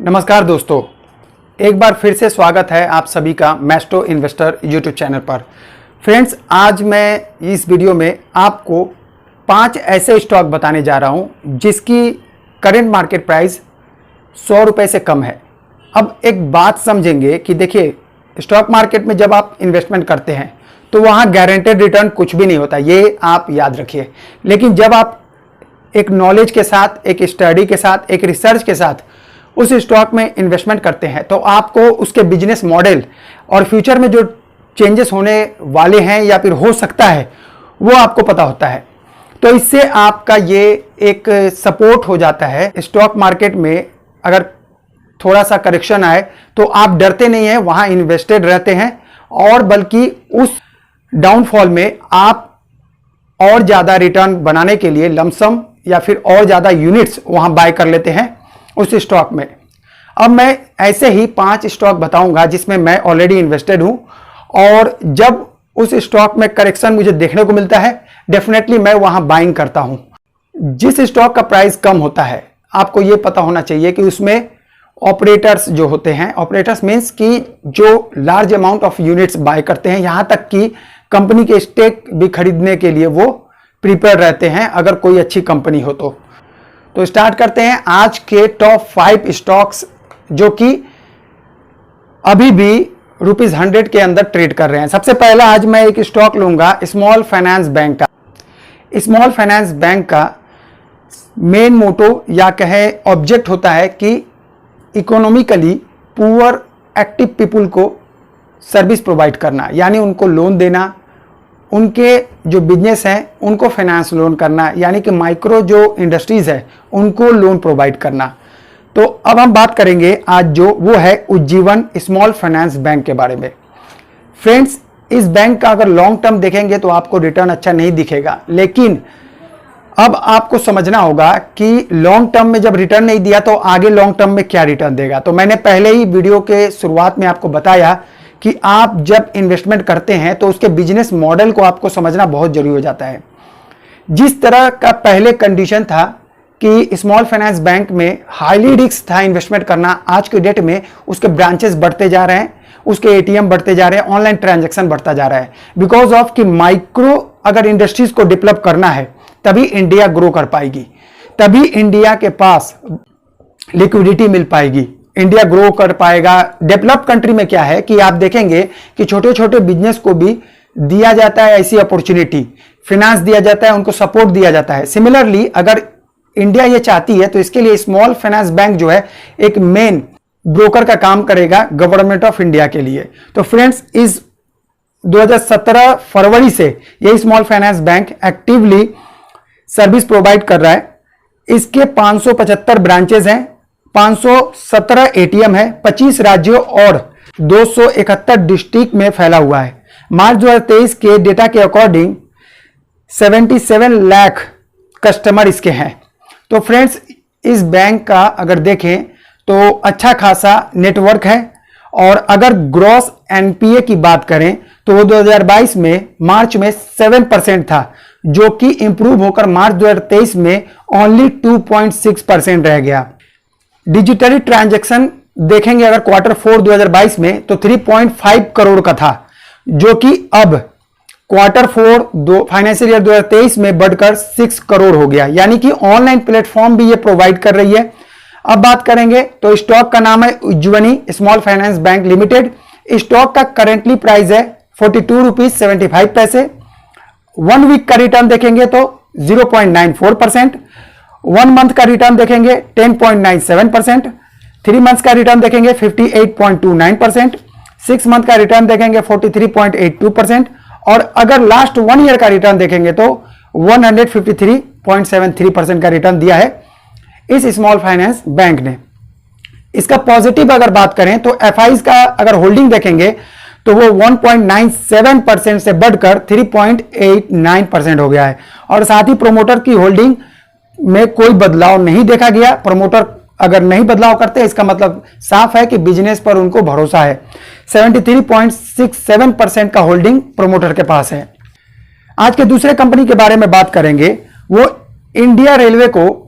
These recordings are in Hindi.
नमस्कार दोस्तों, एक बार फिर से स्वागत है आप सभी का मैस्ट्रो इन्वेस्टर यूट्यूब चैनल पर। फ्रेंड्स, आज मैं इस वीडियो में आपको 5 ऐसे स्टॉक बताने जा रहा हूं जिसकी करंट मार्केट प्राइस 100 रुपये से कम है। अब एक बात समझेंगे कि देखिए, स्टॉक मार्केट में जब आप इन्वेस्टमेंट करते हैं तो वहाँ गारंटेड रिटर्न कुछ भी नहीं होता, ये आप याद रखिए। लेकिन जब आप एक नॉलेज के साथ, एक स्टडी के साथ, एक रिसर्च के साथ उस स्टॉक में इन्वेस्टमेंट करते हैं तो आपको उसके बिजनेस मॉडल और फ्यूचर में जो चेंजेस होने वाले हैं या फिर हो सकता है वो आपको पता होता है। तो इससे आपका ये एक सपोर्ट हो जाता है। स्टॉक मार्केट में अगर थोड़ा सा करेक्शन आए तो आप डरते नहीं हैं, वहां इन्वेस्टेड रहते हैं और बल्कि उस डाउनफॉल में आप और ज़्यादा रिटर्न बनाने के लिए लमसम या फिर और ज़्यादा यूनिट्स वहां बाय कर लेते हैं उस स्टॉक में। अब मैं ऐसे ही 5 स्टॉक बताऊंगा जिसमें मैं ऑलरेडी इन्वेस्टेड हूं और जब उस स्टॉक में करेक्शन मुझे देखने को मिलता है डेफिनेटली मैं वहां बाइंग करता हूं। जिस स्टॉक का प्राइस कम होता है आपको यह पता होना चाहिए कि उसमें ऑपरेटर्स जो होते हैं, ऑपरेटर्स मीन्स कि जो large amount of units buy करते हैं, यहां तक कि कंपनी के स्टेक भी खरीदने के लिए वो प्रिपेयर रहते हैं अगर कोई अच्छी कंपनी हो तो स्टार्ट करते हैं आज के टॉप 5 स्टॉक्स जो कि अभी भी ₹100 के अंदर ट्रेड कर रहे हैं। सबसे पहला आज मैं एक स्टॉक लूंगा स्मॉल फाइनेंस बैंक का। स्मॉल फाइनेंस बैंक का मेन मोटो या कहे ऑब्जेक्ट होता है कि इकोनॉमिकली पुअर एक्टिव पीपुल को सर्विस प्रोवाइड करना, यानी उनको लोन देना, उनके जो बिजनेस हैं उनको फाइनेंस लोन करना, यानी कि माइक्रो जो इंडस्ट्रीज है उनको लोन प्रोवाइड करना। तो अब हम बात करेंगे आज जो वो है उज्जीवन स्मॉल फाइनेंस बैंक के बारे में। फ्रेंड्स, इस बैंक का अगर लॉन्ग टर्म देखेंगे तो आपको रिटर्न अच्छा नहीं दिखेगा, लेकिन अब आपको समझना होगा कि लॉन्ग टर्म में जब रिटर्न नहीं दिया तो आगे लॉन्ग टर्म में क्या रिटर्न देगा। तो मैंने पहले ही वीडियो के शुरुआत में आपको बताया कि आप जब इन्वेस्टमेंट करते हैं तो उसके बिजनेस मॉडल को आपको समझना बहुत जरूरी हो जाता है। जिस तरह का पहले कंडीशन था कि स्मॉल फाइनेंस बैंक में हाईली रिस्क था इन्वेस्टमेंट करना, आज के डेट में उसके ब्रांचेस बढ़ते जा रहे हैं, उसके एटीएम बढ़ते जा रहे हैं, ऑनलाइन ट्रांजैक्शन बढ़ता जा रहा है। बिकॉज ऑफ कि माइक्रो अगर इंडस्ट्रीज को डेवलप करना है तभी इंडिया ग्रो कर पाएगी, तभी इंडिया के पास लिक्विडिटी मिल पाएगी, इंडिया ग्रो कर पाएगा। डेवलप कंट्री में क्या है कि आप देखेंगे कि छोटे छोटे बिजनेस को भी दिया जाता है ऐसी अपॉर्चुनिटी, फाइनेंस दिया जाता है, उनको सपोर्ट दिया जाता है। सिमिलरली अगर इंडिया ये चाहती है तो इसके लिए स्मॉल फाइनेंस बैंक जो है एक मेन ब्रोकर का काम करेगा गवर्नमेंट ऑफ इंडिया के लिए। तो फ्रेंड्स, इस 2017 फरवरी से ये small finance bank actively service provide कर रहा है। इसके 575 ब्रांचेस हैं, 517 एटीएम है, 25 राज्यों और 271 डिस्ट्रिक्ट में फैला हुआ है। मार्च 2023 के डेटा के अकॉर्डिंग 77 लाख कस्टमर इसके हैं। तो फ्रेंड्स, इस बैंक का अगर देखें तो अच्छा खासा नेटवर्क है और अगर ग्रॉस एनपीए की बात करें तो वो 2022 में मार्च में 7% था, जो कि इंप्रूव होकर मार्च 2023 में ओनली 2.6% रह गया। डिजिटली ट्रांजैक्शन देखेंगे अगर Q4 2022 में तो 3.5 करोड़ का था, जो कि अब Q4 फाइनेंशियल ईयर 2023 में बढ़कर 6 करोड़ हो गया, यानी कि ऑनलाइन प्लेटफॉर्म भी ये प्रोवाइड कर रही है। अब बात करेंगे तो स्टॉक का नाम है Ujjivan small finance bank limited. Stock का करेंटली प्राइस है ₹42.75। 1 वीक का रिटर्न देखेंगे तो 0.94%, 1 मंथ का रिटर्न देखेंगे 10.97%, 3 मंथ्स का रिटर्न देखेंगे 58.29%, 6 मंथ का रिटर्न देखेंगे 43.82% और अगर लास्ट 1 ईयर का रिटर्न देखेंगे तो 153.73% का रिटर्न दिया है इस स्मॉल फाइनेंस बैंक ने। इसका पॉजिटिव अगर बात करें तो एफआईज का अगर होल्डिंग देखेंगे तो वो 1.97% से बढ़कर 3.89% हो गया है और साथ ही प्रोमोटर की होल्डिंग में कोई बदलाव नहीं देखा गया। प्रमोटर अगर नहीं बदलाव करते इसका मतलब साफ है कि बिजनेस पर उनको भरोसा है। 73.67% का होल्डिंग प्रमोटर के पास है। आज के दूसरे कंपनी के बारे में बात करेंगे, वो इंडिया रेलवे को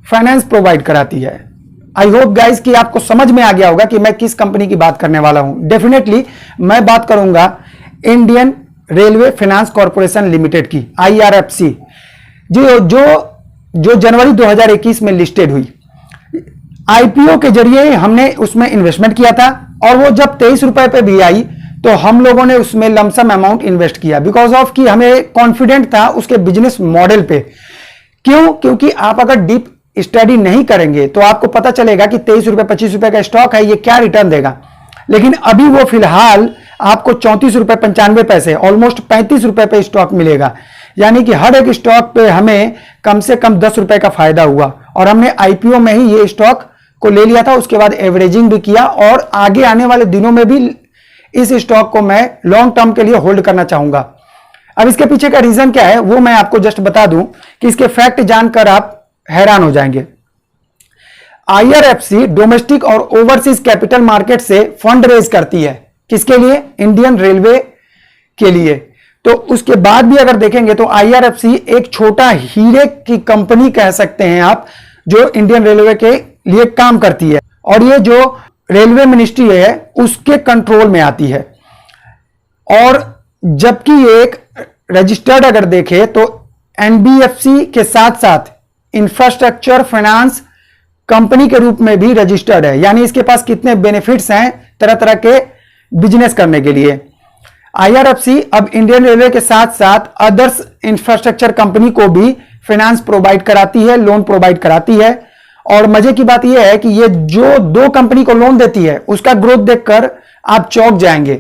फाइनेंस प्रोवाइड कराती है। आई होप गाइस कि आपको समझ में आ गया होगा कि मैं किस कंपनी की बात करने वाला हूं। डेफिनेटली मैं बात करूंगा Indian railway finance corporation limited की, IRFC, जो जनवरी 2021 में लिस्टेड हुई। IPO के जरिए हमने उसमें इन्वेस्टमेंट किया था और वो जब 23 रुपए पे भी आई तो हम लोगों ने उसमें लमसम अमाउंट इन्वेस्ट किया, बिकॉज ऑफ कि हमें कॉन्फिडेंट था उसके बिजनेस मॉडल पे। क्यों? क्योंकि आप अगर डीप स्टडी नहीं करेंगे तो आपको पता चलेगा कि 23 रुपए 25 रुपए का स्टॉक है, ये क्या रिटर्न देगा। लेकिन अभी वो फिलहाल आपको 34 रुपए 95 पैसे, ऑलमोस्ट 35 रुपए पे स्टॉक मिलेगा। यानी कि हर एक स्टॉक पे हमें कम से कम 10 रुपए का फायदा हुआ और हमने IPO में ही ये स्टॉक को ले लिया था। उसके बाद एवरेजिंग भी किया और आगे आने वाले दिनों में भी इस स्टॉक को मैं लॉन्ग टर्म के लिए होल्ड करना चाहूंगा। अब इसके पीछे का रीजन क्या है वो मैं आपको जस्ट बता दूं कि इसके फैक्ट जानकर आप हैरान हो जाएंगे। IRFC डोमेस्टिक और ओवरसीज कैपिटल मार्केट से फंड रेज करती है। किसके लिए? इंडियन रेलवे के लिए। तो उसके बाद भी अगर देखेंगे तो IRFC एक छोटा हीरे की कंपनी कह सकते हैं आप, जो इंडियन रेलवे के लिए काम करती है और ये जो रेलवे मिनिस्ट्री है उसके कंट्रोल में आती है। और जबकि एक रजिस्टर्ड अगर देखें तो NBFC के साथ साथ इंफ्रास्ट्रक्चर फाइनेंस कंपनी के रूप में भी रजिस्टर्ड है। यानी इसके पास कितने बेनिफिट्स हैं तरह तरह के बिजनेस करने के लिए। IRFC अब इंडियन रेलवे के साथ साथ अदर्स इंफ्रास्ट्रक्चर कंपनी को भी फाइनेंस प्रोवाइड कराती है, लोन प्रोवाइड कराती है। और मजे की बात यह है कि ये जो दो कंपनी को लोन देती है उसका ग्रोथ देखकर आप चौंक जाएंगे।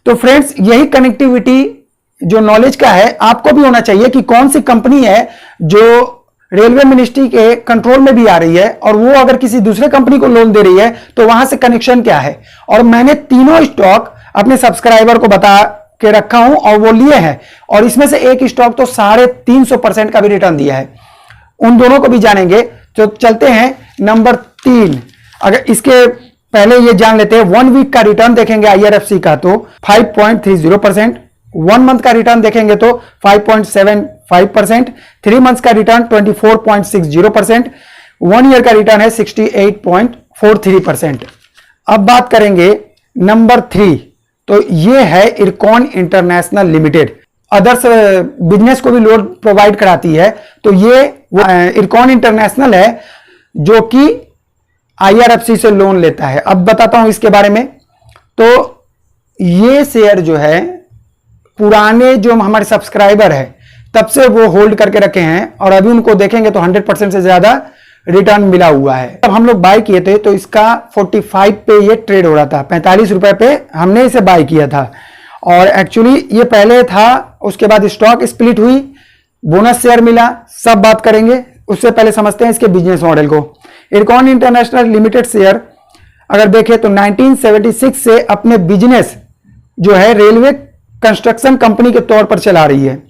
तो फ्रेंड्स, यही कनेक्टिविटी जो नॉलेज का है आपको भी होना चाहिए कि कौन सी कंपनी है जो रेलवे मिनिस्ट्री के कंट्रोल में भी आ रही है और वो अगर किसी दूसरे कंपनी को लोन दे रही है तो वहां से कनेक्शन क्या है। और मैंने तीनों स्टॉक अपने सब्सक्राइबर को बता के रखा हूं और वो लिए हैं और इसमें से एक स्टॉक तो 350% का भी रिटर्न दिया है। उन दोनों को भी जानेंगे। तो चलते हैं नंबर 3। अगर इसके पहले ये जान लेते हैं 1 वीक का रिटर्न देखेंगे IRFC का तो 5.30%, 1 मंथ का रिटर्न देखेंगे तो 5.75%, 3 मंथ्स का रिटर्न 24.60%, 1 ईयर का रिटर्न है 68.43%। अब बात करेंगे नंबर 3, तो ये है IRCON international limited. Others business को भी लोन प्रोवाइड कराती है। तो ये इरकॉन इंटरनेशनल है जो कि IRFC से लोन लेता है। अब बताता हूं इसके बारे में। तो ये शेयर जो है पुराने जो हमारे सब्सक्राइबर है तब से वो होल्ड करके रखे हैं और अभी उनको देखेंगे तो 100% से ज्यादा रिटर्न मिला हुआ है। जब हम लोग बाय किए थे तो इसका 45 पे ये ट्रेड हो रहा था, 45 रुपए पे हमने इसे बाय किया था और एक्चुअली ये पहले था। उसके बाद स्टॉक स्प्लिट हुई, बोनस शेयर मिला, सब बात करेंगे। उससे पहले समझते हैं इसके बिजनेस मॉडल को। इरकॉन इंटरनेशनल लिमिटेड शेयर अगर देखें तो 1976 से अपने बिजनेस जो है रेलवे कंस्ट्रक्शन कंपनी के तौर पर चला रही है।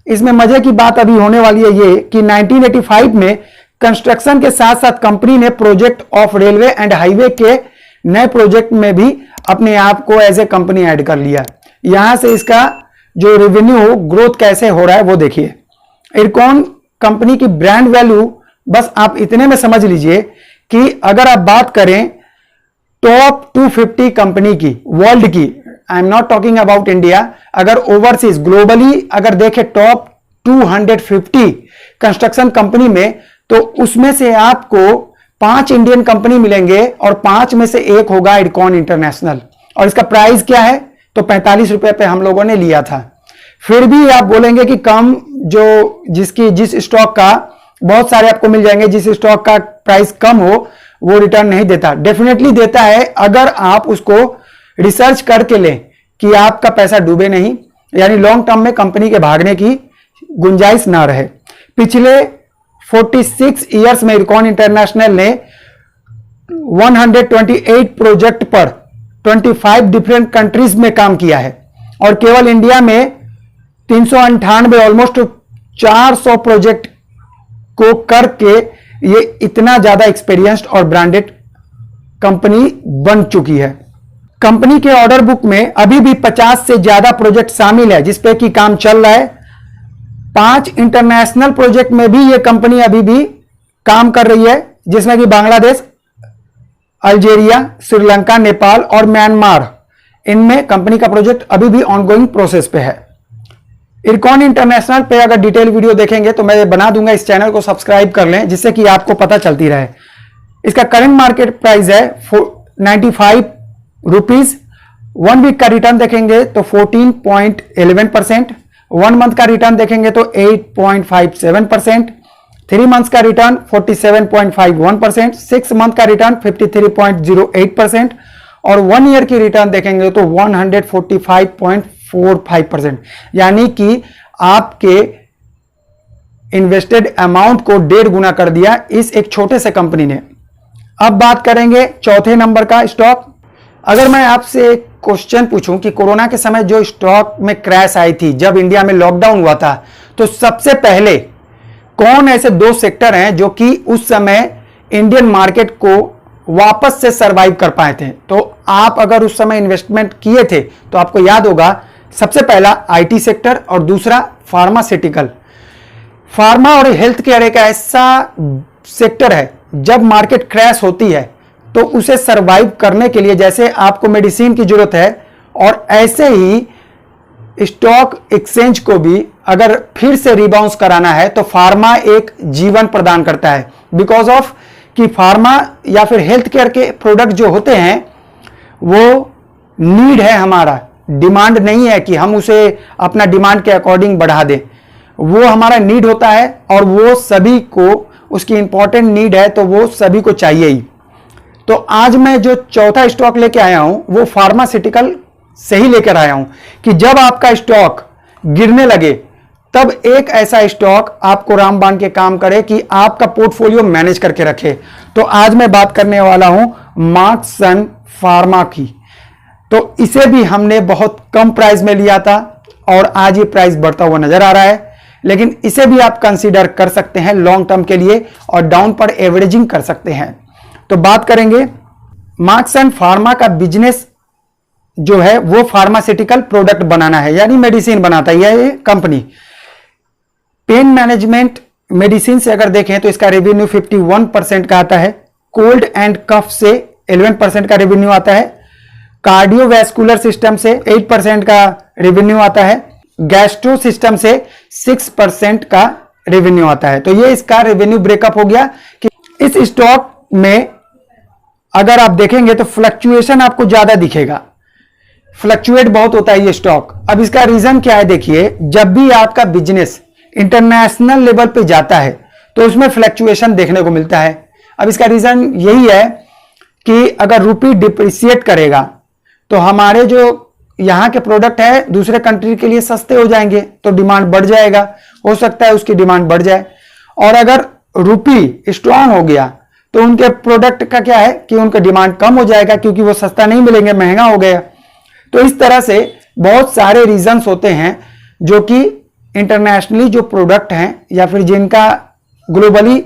इसमें मजे की बात अभी होने वाली है ये कि 1985 में कंस्ट्रक्शन के साथ साथ कंपनी ने project of railway and highway के नए प्रोजेक्ट में भी अपने आप को एज ए कंपनी ऐड कर लिया। यहां से इसका जो रेवेन्यू ग्रोथ कैसे हो रहा है वो देखिए। इरकॉन कंपनी की ब्रांड वैल्यू बस आप इतने में समझ लीजिए कि अगर आप बात करें टॉप 250 कंपनी की वर्ल्ड की, I am not talking about India, अगर ओवरसीज ग्लोबली अगर देखें टॉप 250 कंस्ट्रक्शन कंपनी में तो उसमें से आपको 5 इंडियन कंपनी मिलेंगे और 5 में से एक होगा इरकॉन इंटरनेशनल। और इसका प्राइस क्या है तो 45 रुपए पे हम लोगों ने लिया था। फिर भी आप बोलेंगे कि कम, जो जिस स्टॉक का बहुत सारे आपको मिल जाएंगे जिस स्टॉक का प्राइस कम हो वो रिटर्न नहीं देता। डेफिनेटली देता है अगर आप उसको रिसर्च करके लें कि आपका पैसा डूबे नहीं, यानी लॉन्ग टर्म में कंपनी के भागने की गुंजाइश ना रहे। पिछले 46 इयर्स में इरकॉन इंटरनेशनल ने 128 प्रोजेक्ट पर 25 डिफरेंट कंट्रीज में काम किया है और केवल इंडिया में 398 ऑलमोस्ट 400 प्रोजेक्ट को करके ये इतना ज्यादा एक्सपीरियंस्ड और ब्रांडेड कंपनी बन चुकी है। कंपनी के ऑर्डर बुक में अभी भी 50 से ज्यादा प्रोजेक्ट शामिल है जिसपे कि काम चल रहा है। 5 इंटरनेशनल प्रोजेक्ट में भी ये कंपनी अभी भी काम कर रही है जिसमें कि बांग्लादेश, अल्जीरिया, श्रीलंका, नेपाल और म्यांमार, इनमें कंपनी का प्रोजेक्ट अभी भी ऑनगोइंग प्रोसेस पे है। इरकॉन इंटरनेशनल पे अगर डिटेल वीडियो देखेंगे तो मैं बना दूंगा, इस चैनल को सब्सक्राइब कर लें जिससे कि आपको पता चलती रहे। इसका करंट मार्केट प्राइस है 95 रुपीज। 1 वीक का रिटर्न देखेंगे तो 14.11%, 1 मंथ का रिटर्न देखेंगे तो 8.57%, 3 मंथ्स का रिटर्न 47.51%, 6 मंथ का रिटर्न 53.08% और 1 ईयर की रिटर्न देखेंगे तो 145.45%, यानी कि आपके इन्वेस्टेड अमाउंट को 1.5 गुना कर दिया इस एक छोटे से कंपनी ने। अब बात करेंगे चौथे नंबर का स्टॉक। अगर मैं आपसे एक क्वेश्चन पूछूं कि कोरोना के समय जो स्टॉक में क्रैश आई थी, जब इंडिया में लॉकडाउन हुआ था, तो सबसे पहले कौन ऐसे 2 सेक्टर हैं जो कि उस समय इंडियन मार्केट को वापस से सरवाइव कर पाए थे? तो आप अगर उस समय इन्वेस्टमेंट किए थे तो आपको याद होगा, सबसे पहला आईटी सेक्टर और दूसरा फार्मास्यूटिकल। फार्मा और हेल्थ केयर एक ऐसा सेक्टर है, जब मार्केट क्रैश होती है तो उसे सरवाइव करने के लिए जैसे आपको मेडिसिन की जरूरत है, और ऐसे ही स्टॉक एक्सचेंज को भी अगर फिर से रिबाउंस कराना है तो फार्मा एक जीवन प्रदान करता है। बिकॉज ऑफ कि फार्मा या फिर हेल्थ केयर के प्रोडक्ट जो होते हैं वो नीड है, हमारा डिमांड नहीं है कि हम उसे अपना डिमांड के अकॉर्डिंग बढ़ा दें। वो हमारा नीड होता है और वो सभी को, उसकी इंपॉर्टेंट नीड है तो वो सभी को चाहिए ही। तो आज मैं जो चौथा स्टॉक लेके आया हूं वो फार्मास्यूटिकल से ही लेकर आया हूं कि जब आपका स्टॉक गिरने लगे तब एक ऐसा स्टॉक आपको रामबाण के काम करे कि आपका पोर्टफोलियो मैनेज करके रखे। तो आज मैं बात करने वाला हूं मार्क्सन फार्मा की। तो इसे भी हमने बहुत कम प्राइस में लिया था और आज ये प्राइस बढ़ता हुआ नजर आ रहा है, लेकिन इसे भी आप कंसीडर कर सकते हैं लॉन्ग टर्म के लिए और डाउन पर एवरेजिंग कर सकते हैं। तो बात करेंगे मार्क्सन फार्मा का बिजनेस जो है वो फार्मास्यूटिकल प्रोडक्ट बनाना है, यानी मेडिसिन बनाता है ये कंपनी। पेन मैनेजमेंट मेडिसिन से अगर देखें तो इसका रेवेन्यू 51% का आता है, कोल्ड एंड कफ से 11% का रेवेन्यू आता है, कार्डियोवैस्कुलर सिस्टम से 8% का रेवेन्यू आता है, गैस्ट्रो सिस्टम से 6% का रेवेन्यू आता है। तो ये इसका रेवेन्यू ब्रेकअप हो गया कि इस स्टॉक में अगर आप देखेंगे तो फ्लक्चुएशन आपको ज्यादा दिखेगा, फ्लक्चुएट बहुत होता है ये स्टॉक। अब इसका रीजन क्या है, देखिए, जब भी आपका बिजनेस इंटरनेशनल लेवल पे जाता है तो उसमें फ्लक्चुएशन देखने को मिलता है। अब इसका रीजन यही है कि अगर रुपी डिप्रिशिएट करेगा तो हमारे जो यहां के प्रोडक्ट है दूसरे कंट्री के लिए सस्ते हो जाएंगे, तो डिमांड बढ़ जाएगा, हो सकता है उसकी डिमांड बढ़ जाए। और अगर रुपी स्ट्रांग हो गया तो उनके प्रोडक्ट का क्या है कि उनका डिमांड कम हो जाएगा, क्योंकि वो सस्ता नहीं मिलेंगे, महंगा हो गया। तो इस तरह से बहुत सारे रीजंस होते हैं जो कि इंटरनेशनली जो प्रोडक्ट हैं या फिर जिनका ग्लोबली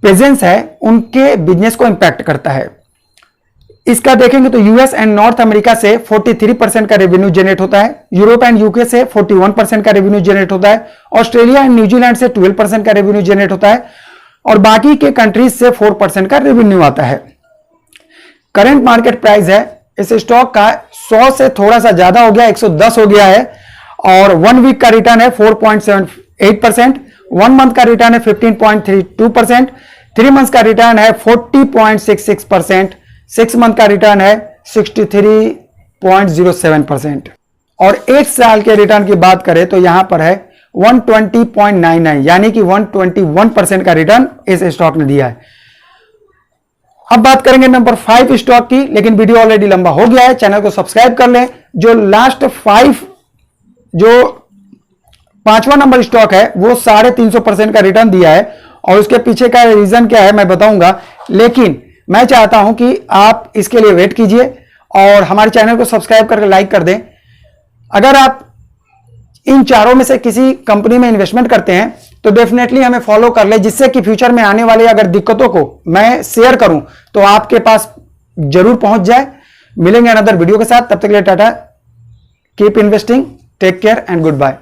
प्रेजेंस है उनके बिजनेस को इंपैक्ट करता है। इसका देखेंगे तो यूएस एंड नॉर्थ अमेरिका से 43% का रेवेन्यू जनरेट होता है, यूरोप एंड यूके से 41% का रेवेन्यू जनरेट होता है, ऑस्ट्रेलिया एंड न्यूजीलैंड से 12% का रेवेन्यू जनरेट होता है और बाकी के कंट्रीज से 4% का रेवेन्यू आता है। करंट मार्केट प्राइस है इस स्टॉक का 100 से थोड़ा सा ज्यादा हो गया, 110 हो गया है और 1 वीक का रिटर्न है 4.78%, 1 मंथ का रिटर्न है 15.32%, 3 मंथ का रिटर्न है 40.66%, 6 मंथ का रिटर्न है 63.07% और 1 साल के रिटर्न की बात करें तो यहां पर है 120.99, यानी कि 121% का रिटर्न इस स्टॉक ने दिया है। अब बात करेंगे नंबर 5 स्टॉक की, लेकिन वीडियो ऑलरेडी लंबा हो गया है, चैनल को सब्सक्राइब कर लें। जो लास्ट 5 जो 5वां नंबर स्टॉक है वो 350% का रिटर्न दिया है और उसके पीछे का रीजन क्या है मैं बताऊंगा, लेकिन मैं चाहता हूं कि आप इसके लिए वेट कीजिए और हमारे चैनल को सब्सक्राइब करके लाइक कर दें। अगर आप इन चारों में से किसी कंपनी में इन्वेस्टमेंट करते हैं तो डेफिनेटली हमें फॉलो कर ले, जिससे कि फ्यूचर में आने वाली अगर दिक्कतों को मैं शेयर करूं तो आपके पास जरूर पहुंच जाए। मिलेंगे अनदर वीडियो के साथ, तब तक के लिए tata, keep investing, take care and good bye.